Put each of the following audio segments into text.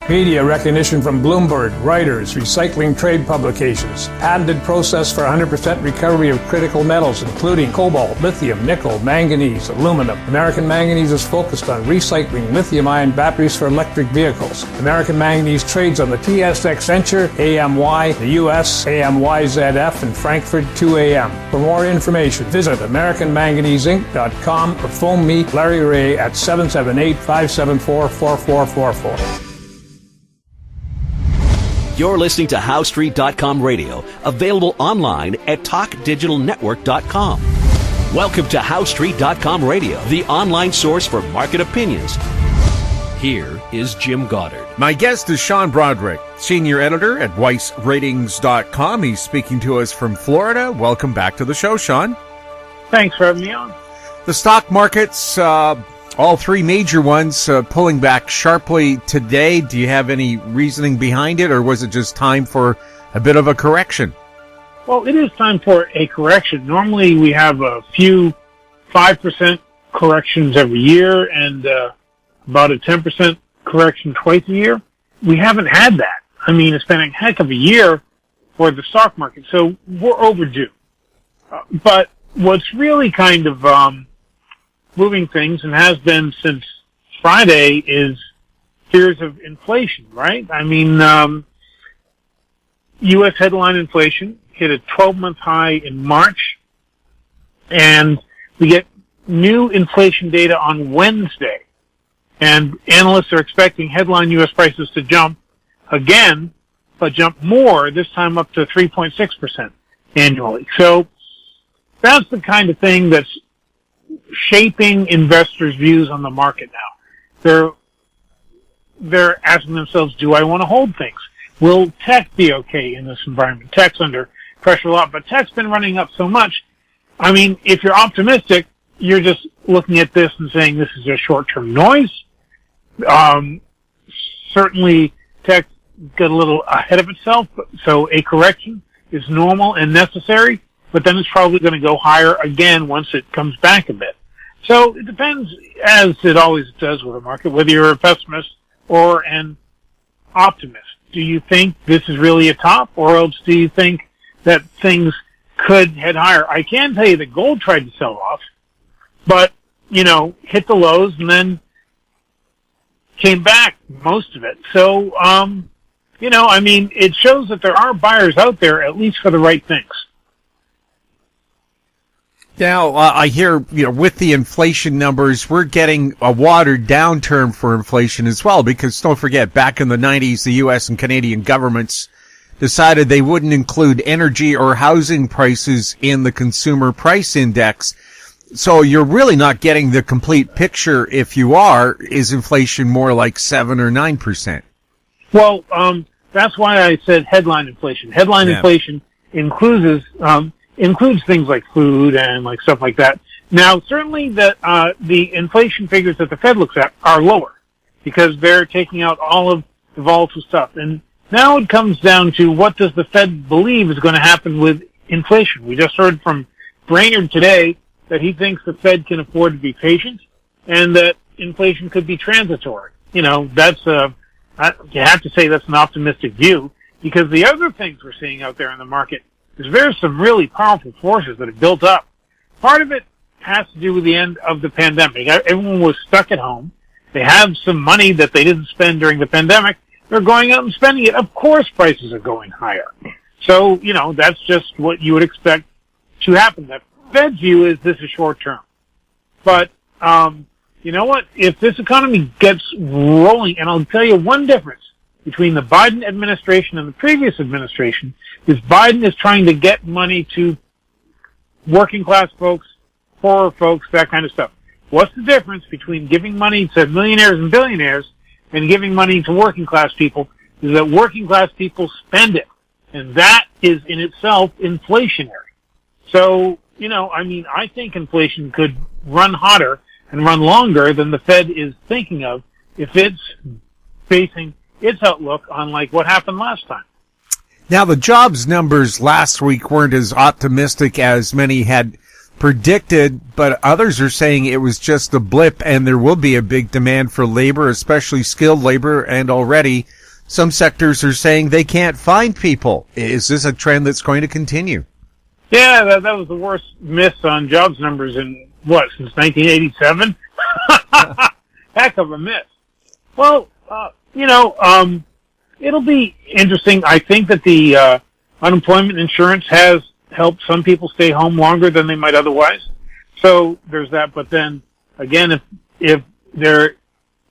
Media recognition from Bloomberg, Reuters, recycling trade publications, patented process for 100% recovery of critical metals, including cobalt, lithium, nickel, manganese, aluminum. American Manganese is focused on recycling lithium-ion batteries for electric vehicles. American Manganese trades on the TSX Venture, AMY, the US, AMYZF, and Frankfurt 2AM. For more information, visit AmericanManganeseInc.com or phone me, Larry Ray, at 778-574-4444. You're listening to HowStreet.com radio, available online at TalkDigitalNetwork.com. Welcome to HowStreet.com radio, the online source for market opinions. Here is Jim Goddard. My guest is Sean Brodrick, senior editor at WeissRatings.com. He's speaking to us from Florida. Welcome back to the show, Sean. Thanks for having me on. The stock markets, all three major ones, pulling back sharply today. Do you have any reasoning behind it, or was it just time for a bit of a correction? Well, it is time for a correction. Normally we have a few 5% corrections every year and about a 10% correction twice a year. We haven't had that. I mean, it's been a heck of a year for the stock market, so we're overdue. But what's really kind of moving things, and has been since Friday, is fears of inflation, right? I mean, U.S. headline inflation hit a 12-month high in March, and we get new inflation data on Wednesday. And analysts are expecting headline U.S. prices to jump again, but jump more, this time up to 3.6% annually. So that's the kind of thing that's shaping investors' views on the market now. They're asking themselves, do I want to hold things? Will tech be okay in this environment? Tech's under pressure a lot, but tech's been running up so much. I mean, if you're optimistic, you're just looking at this and saying this is a short-term noise. Certainly tech got a little ahead of itself, so a correction is normal and necessary, but then it's probably going to go higher again once it comes back a bit. So it depends, as it always does with a market, whether you're a pessimist or an optimist. Do you think this is really a top, or else do you think that things could head higher? I can tell you that gold tried to sell off, but, hit the lows and then came back, most of it. So, it shows that there are buyers out there, at least for the right things. Now, I hear, with the inflation numbers, we're getting a watered down term for inflation as well, because don't forget, back in the 90s, the U.S. and Canadian governments decided they wouldn't include energy or housing prices in the consumer price index. So you're really not getting the complete picture. If you are, is inflation more like 7 or 9%? Well, that's why I said headline inflation. Headline inflation includes things like food and like stuff like that. Now, certainly the inflation figures that the Fed looks at are lower because they're taking out all of the volatile stuff. And now it comes down to, what does the Fed believe is going to happen with inflation? We just heard from Brainerd today that he thinks the Fed can afford to be patient and that inflation could be transitory. That's you have to say that's an optimistic view, because the other things we're seeing out there in the market is there's some really powerful forces that have built up. Part of it has to do with the end of the pandemic. Everyone was stuck at home. They have some money that they didn't spend during the pandemic. They're going out and spending it. Of course prices are going higher. So, that's just what you would expect to happen. The Fed's view is this is short term. But, you know what? If this economy gets rolling, and I'll tell you one difference between the Biden administration and the previous administration, is Biden is trying to get money to working class folks, poorer folks, that kind of stuff. What's the difference between giving money to millionaires and billionaires and giving money to working class people? Is that working class people spend it. And that is in itself inflationary. So, I think inflation could run hotter and run longer than the Fed is thinking of if it's basing its outlook on what happened last time. Now, the jobs numbers last week weren't as optimistic as many had predicted, but others are saying it was just a blip and there will be a big demand for labor, especially skilled labor, and already some sectors are saying they can't find people. Is this a trend that's going to continue? Yeah, that was the worst miss on jobs numbers in, since 1987? Heck of a miss. Well, it'll be interesting. I think that the unemployment insurance has helped some people stay home longer than they might otherwise. So there's that. But then, again, if they're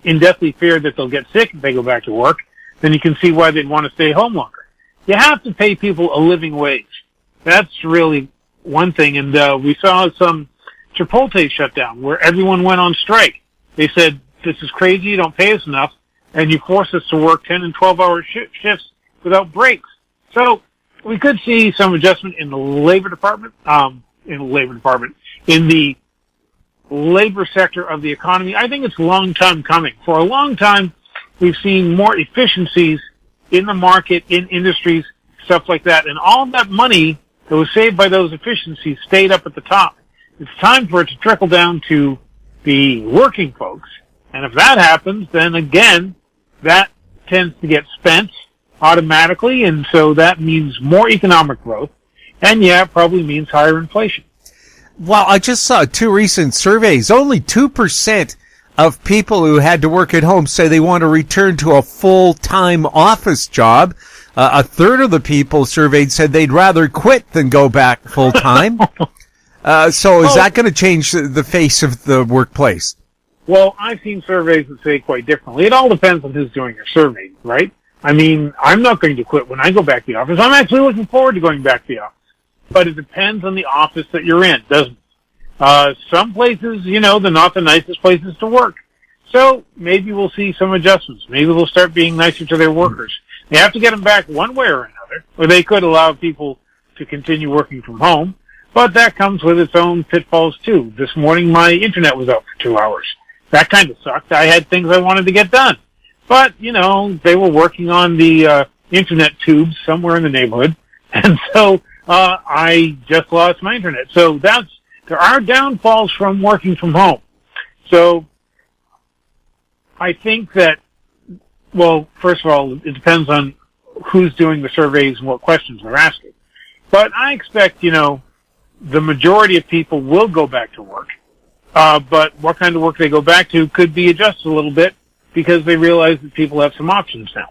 in deathly fear that they'll get sick if they go back to work, then you can see why they'd want to stay home longer. You have to pay people a living wage. That's really one thing. And we saw some Chipotle shutdown where everyone went on strike. They said, this is crazy, you don't pay us enough, and you force us to work 10 and 12-hour shifts without breaks. So we could see some adjustment in the labor department, in the labor sector of the economy. I think it's a long time coming. For a long time, we've seen more efficiencies in the market, in industries, stuff like that, and all of that money that was saved by those efficiencies stayed up at the top. It's time for it to trickle down to the working folks. And if that happens, then again, that tends to get spent automatically, and so that means more economic growth, and it probably means higher inflation. Well, I just saw 2 recent surveys. Only 2% of people who had to work at home say they want to return to a full-time office job. A third of the people surveyed said they'd rather quit than go back full-time. So is that going to change the face of the workplace? Well, I've seen surveys that say quite differently. It all depends on who's doing your survey, right? I mean, I'm not going to quit when I go back to the office. I'm actually looking forward to going back to the office. But it depends on the office that you're in, doesn't it? Some places, they're not the nicest places to work. So maybe we'll see some adjustments. Maybe they'll start being nicer to their workers. They have to get them back one way or another, or they could allow people to continue working from home. But that comes with its own pitfalls, too. This morning, my internet was out for 2 hours. That kind of sucked. I had things I wanted to get done. But, they were working on the internet tubes somewhere in the neighborhood. And so I just lost my internet. So there are downfalls from working from home. So I think that, first of all, it depends on who's doing the surveys and what questions they're asking. But I expect, the majority of people will go back to work. But what kind of work they go back to could be adjusted a little bit because they realize that people have some options now.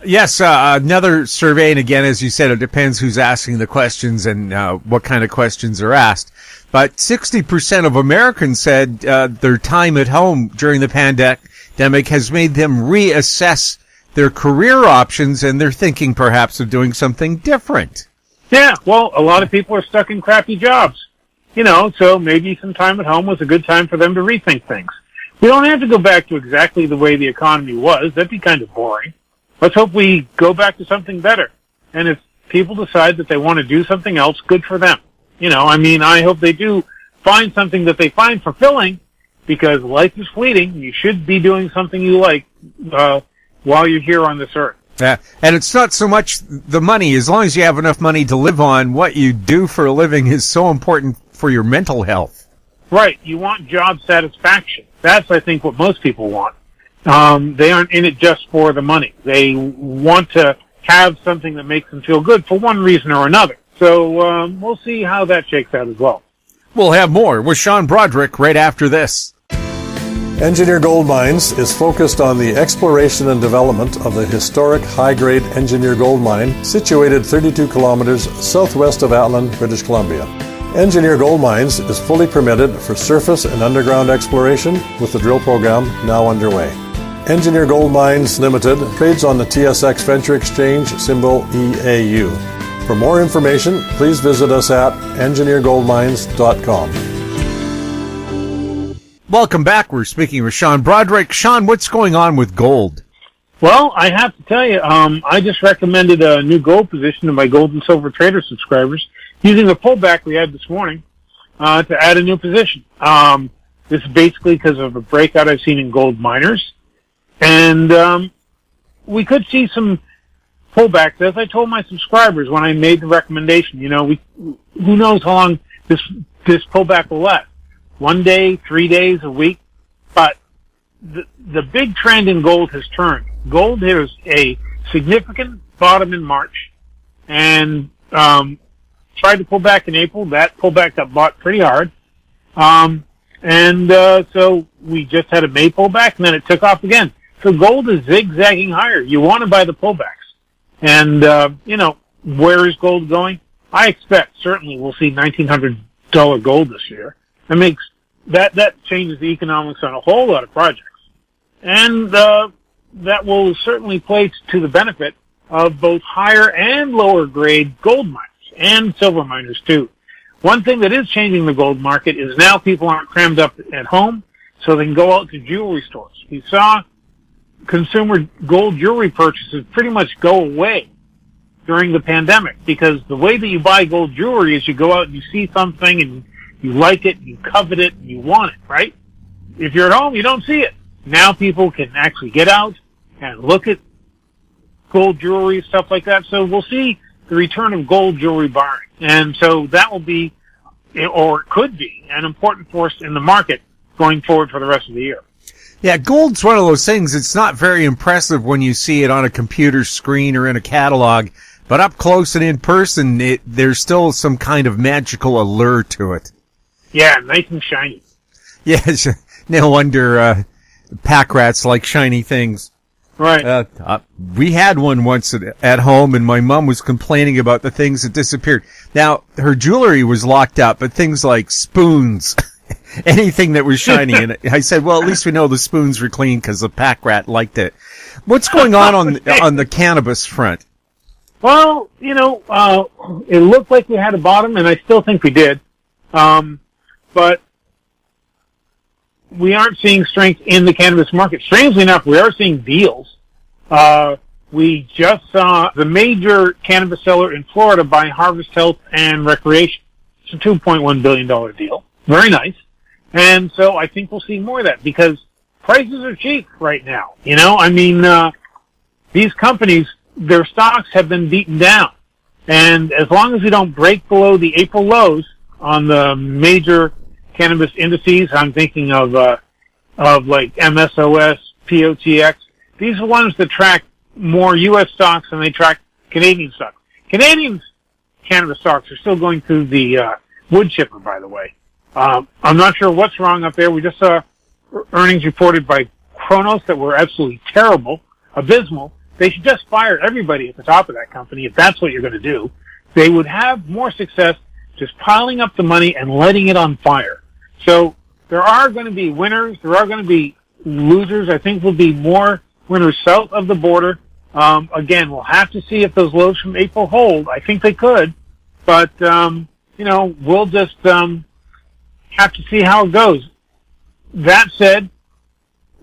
Yes, another survey, and again, as you said, it depends who's asking the questions and what kind of questions are asked. But 60% of Americans said their time at home during the pandemic has made them reassess their career options, and they're thinking perhaps of doing something different. Yeah, well, a lot of people are stuck in crappy jobs. So maybe some time at home was a good time for them to rethink things. We don't have to go back to exactly the way the economy was. That'd be kind of boring. Let's hope we go back to something better. And if people decide that they want to do something else, good for them. I hope they do find something that they find fulfilling, because life is fleeting. You should be doing something you like while you're here on this earth. Yeah, and it's not so much the money. As long as you have enough money to live on, what you do for a living is so important for your mental health. Right. You want job satisfaction. That's, I think, what most people want. They aren't in it just for the money. They want to have something that makes them feel good for one reason or another. So we'll see how that shakes out as well. We'll have more with Sean Brodrick right after this. Engineer Gold Mines is focused on the exploration and development of the historic high-grade Engineer Gold Mine situated 32 kilometers southwest of Atlin, British Columbia. Engineer Gold Mines is fully permitted for surface and underground exploration with the drill program now underway. Engineer Gold Mines Limited trades on the TSX Venture Exchange, symbol EAU. For more information, please visit us at engineergoldmines.com. Welcome back. We're speaking with Sean Brodrick. Sean, what's going on with gold? Well, I have to tell you, I just recommended a new gold position to my gold and silver trader subscribers using the pullback we had this morning to add a new position. This is basically because of a breakout I've seen in gold miners. And we could see some pullbacks. As I told my subscribers when I made the recommendation, who knows how long this this pullback will last. 1 day, 3 days, a week. But the big trend in gold has turned. Gold hit a significant bottom in March and tried to pull back in April. That pullback got bought pretty hard. So we just had a May pullback, and then it took off again. So gold is zigzagging higher. You want to buy the pullbacks. And, where is gold going? I expect certainly we'll see $1,900 gold this year. That changes the economics on a whole lot of projects. And, that will certainly play to the benefit of both higher and lower grade gold miners and silver miners too. One thing that is changing the gold market is now people aren't crammed up at home, so they can go out to jewelry stores. We saw consumer gold jewelry purchases pretty much go away during the pandemic because the way that you buy gold jewelry is you go out and you see something and you like it, you covet it, and you want it, right? If you're at home, you don't see it. Now people can actually get out and look at gold jewelry, stuff like that. So we'll see the return of gold jewelry buying. And so that will be, or could be, an important force in the market going forward for the rest of the year. Yeah, gold's one of those things. It's not very impressive when you see it on a computer screen or in a catalog, but up close and in person, there's still some kind of magical allure to it. Yeah, nice and shiny. Yeah, no wonder pack rats like shiny things. Right. We had one once at home, and my mom was complaining about the things that disappeared. Now, her jewelry was locked up, but things like spoons, anything that was shiny. And I said, well, at least we know the spoons were clean because the pack rat liked it. What's going on the cannabis front? Well, it looked like we had a bottom, and I still think we did. But we aren't seeing strength in the cannabis market. Strangely enough, we are seeing deals. We just saw the major cannabis seller in Florida buy Harvest Health and Recreation. It's a $2.1 billion deal. Very nice. And so I think we'll see more of that because prices are cheap right now. These companies, their stocks have been beaten down. And as long as we don't break below the April lows on the major cannabis indices, I'm thinking of like MSOS, POTX. These are ones that track more U.S. stocks than they track Canadian stocks. Canadian cannabis stocks are still going through the wood chipper, by the way. I'm not sure what's wrong up there. We just saw earnings reported by Kronos that were absolutely terrible, abysmal. They should just fire everybody at the top of that company if that's what you're going to do. They would have more success just piling up the money and letting it on fire. So there are going to be winners. There are going to be losers. I think there'll be more winners south of the border. Again, we'll have to see if those lows from April hold. I think they could. But, we'll just have to see how it goes. That said,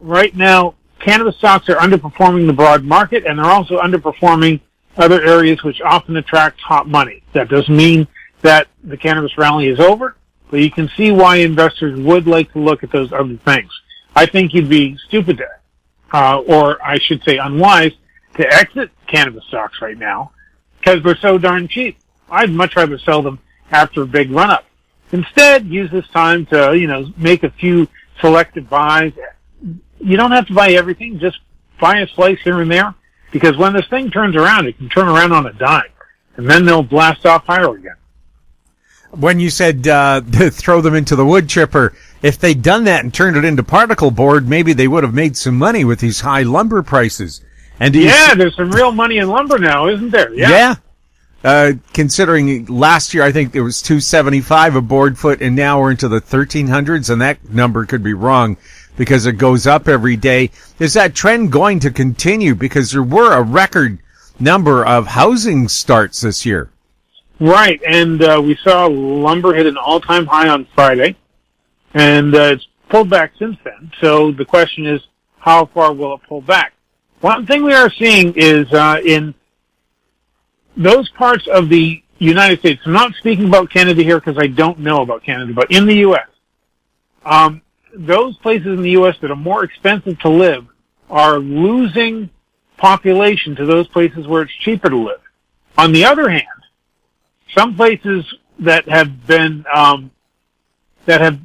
right now, cannabis stocks are underperforming the broad market, and they're also underperforming other areas which often attract hot money. That doesn't mean that the cannabis rally is over, but you can see why investors would like to look at those other things. I think you'd be stupid or I should say unwise, to exit cannabis stocks right now because they're so darn cheap. I'd much rather sell them after a big run-up. Instead, use this time to, make a few selective buys. You don't have to buy everything. Just buy a slice here and there because when this thing turns around, it can turn around on a dime and then they'll blast off higher again. When you said throw them into the wood chipper, if they'd done that and turned it into particle board, maybe they would have made some money with these high lumber prices. And there's some real money in lumber now, isn't there? Yeah. Considering last year, I think it was $275 a board foot, and now we're into the 1300s, and that number could be wrong because it goes up every day. Is that trend going to continue? Because there were a record number of housing starts this year. Right, and we saw lumber hit an all-time high on Friday, and it's pulled back since then. So the question is, how far will it pull back? One thing we are seeing is in those parts of the United States, I'm not speaking about Canada here because I don't know about Canada, but in the U.S., those places in the U.S. that are more expensive to live are losing population to those places where it's cheaper to live. On the other hand, some places that have been that have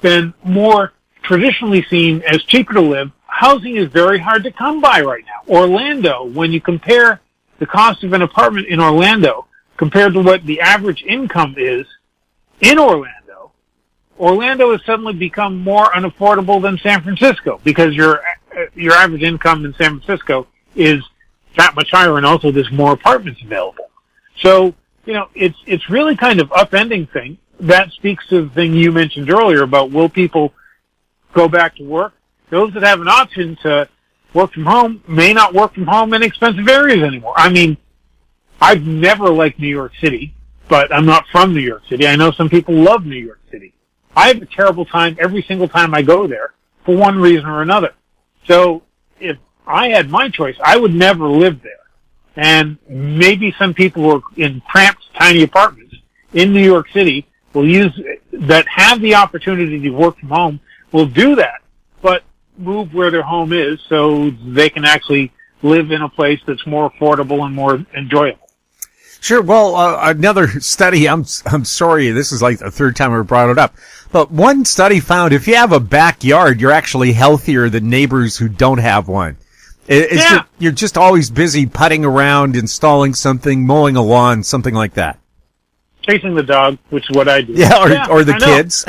been more traditionally seen as cheaper to live, housing is very hard to come by right now. Orlando, when you compare the cost of an apartment in Orlando compared to what the average income is in Orlando, Orlando has suddenly become more unaffordable than San Francisco because your average income in San Francisco is that much higher, and also there's more apartments available. So, it's really kind of upending thing. That speaks to the thing you mentioned earlier about will people go back to work? Those that have an option to work from home may not work from home in expensive areas anymore. I mean, I've never liked New York City, but I'm not from New York City. I know some people love New York City. I have a terrible time every single time I go there for one reason or another. So if I had my choice, I would never live there. And maybe some people who are in cramped, tiny apartments in New York City that have the opportunity to work from home will do that, but move where their home is so they can actually live in a place that's more affordable and more enjoyable. Sure. Well, another study, I'm sorry, this is like the third time I brought it up, but one study found if you have a backyard, you're actually healthier than neighbors who don't have one. You're just always busy putting around, installing something, mowing a lawn, something like that. Chasing the dog, which is what I do. Yeah, or the kids.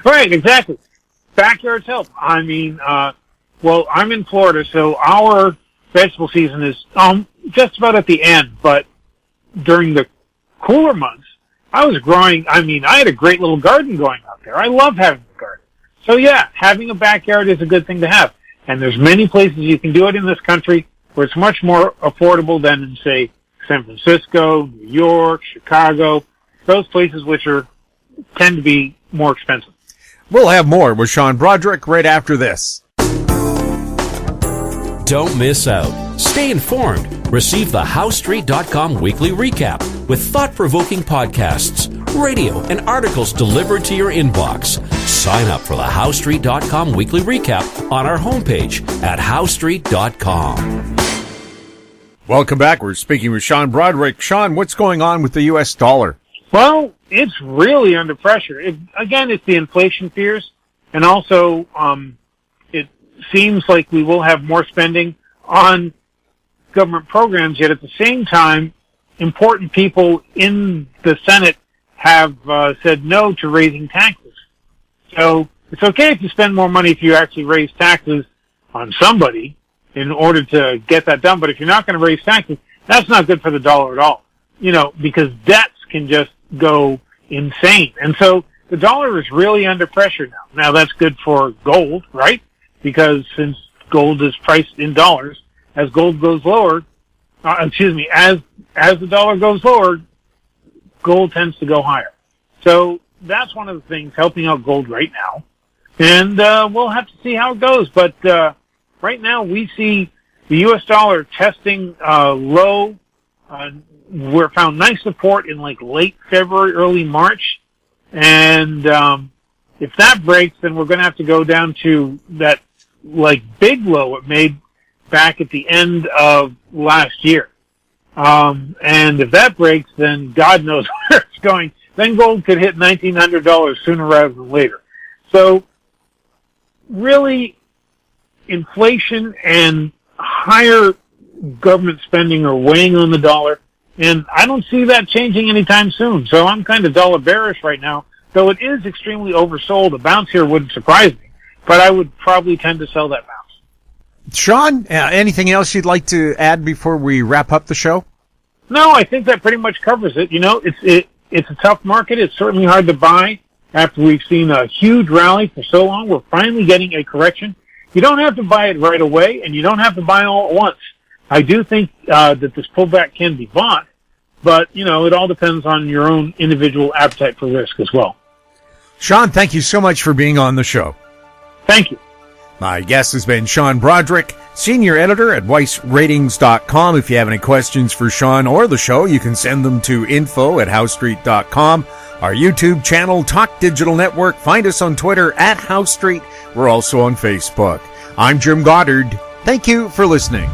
Right, exactly. Backyards help. I mean, well, I'm in Florida, so our vegetable season is just about at the end, but during the cooler months, I had a great little garden going out there. I love having a garden. So yeah, having a backyard is a good thing to have. And there's many places you can do it in this country where it's much more affordable than in, say, San Francisco, New York, Chicago, those places which tend to be more expensive. We'll have more with Sean Brodrick right after this. Don't miss out. Stay informed. Receive the HowStreet.com weekly recap with thought-provoking podcasts, radio, and articles delivered to your inbox. Sign up for the HowStreet.com weekly recap on our homepage at HowStreet.com. Welcome back. We're speaking with Sean Brodrick. Sean, what's going on with the U.S. dollar? Well, it's really under pressure. It's the inflation fears, and also it seems like we will have more spending on government programs, yet at the same time, important people in the Senate have said no to raising taxes. So it's okay if you spend more money if you actually raise taxes on somebody in order to get that done, but if you're not going to raise taxes, that's not good for the dollar at all, because debts can just go insane. And so the dollar is really under pressure now. Now that's good for gold, right? Because since gold is priced in dollars, as gold goes lower, as the dollar goes lower, gold tends to go higher. So that's one of the things helping out gold right now. And we'll have to see how it goes. But right now we see the U.S. dollar testing low. We found nice support in late February, early March. And if that breaks, then we're going to have to go down to that big low it made back at the end of last year. And if that breaks, then God knows where it's going. Then gold could hit $1,900 sooner rather than later. So really, inflation and higher government spending are weighing on the dollar, and I don't see that changing anytime soon. So I'm kind of dollar bearish right now, though it is extremely oversold. A bounce here wouldn't surprise me, but I would probably tend to sell that bounce. Sean, anything else you'd like to add before we wrap up the show? No, I think that pretty much covers it. It's a tough market. It's certainly hard to buy after we've seen a huge rally for so long. We're finally getting a correction. You don't have to buy it right away, and you don't have to buy all at once. I do think that this pullback can be bought, but, it all depends on your own individual appetite for risk as well. Sean, thank you so much for being on the show. Thank you. My guest has been Sean Brodrick, senior editor at WeissRatings.com. If you have any questions for Sean or the show, you can send them to info@HowStreet.com. Our YouTube channel, Talk Digital Network. Find us on Twitter @HowStreet. We're also on Facebook. I'm Jim Goddard. Thank you for listening.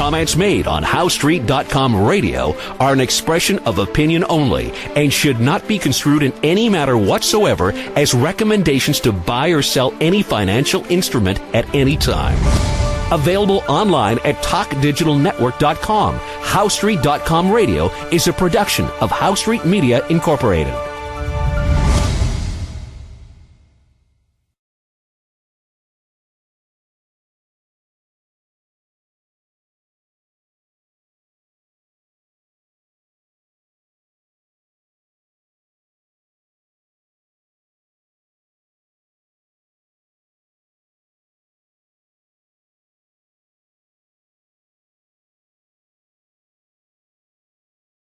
Comments made on HowStreet.com radio are an expression of opinion only and should not be construed in any matter whatsoever as recommendations to buy or sell any financial instrument at any time. Available online at TalkDigitalNetwork.com. HowStreet.com radio is a production of How Street Media Incorporated.